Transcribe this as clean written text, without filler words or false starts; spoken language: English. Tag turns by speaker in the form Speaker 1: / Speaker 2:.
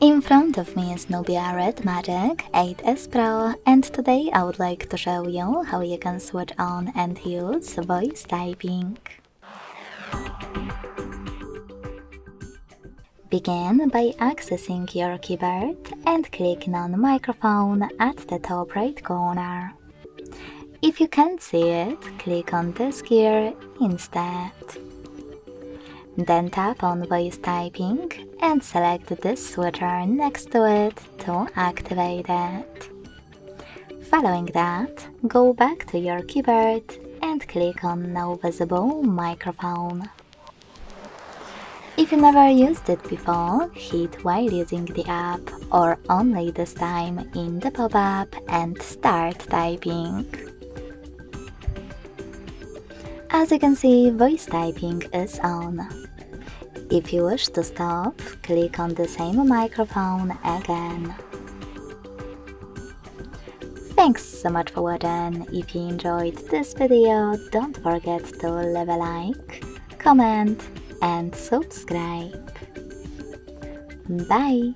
Speaker 1: In front of me is NUBIA Red Magic 8S Pro, and today I would like to show you how you can switch on and use voice typing. Begin by accessing your keyboard and clicking on microphone at the top right corner. If you can't see it, click on this gear instead. Then tap on voice typing and select this switcher next to it to activate it. Following that, go back to your keyboard and click on Now Visible Microphone. If you never used it before, hit while using the app or only this time in the pop-up and start typing. As you can see, voice typing is on. If you wish to stop, click on the same microphone again. Thanks so much for watching. If you enjoyed this video, don't forget to leave a like, comment and subscribe. Bye!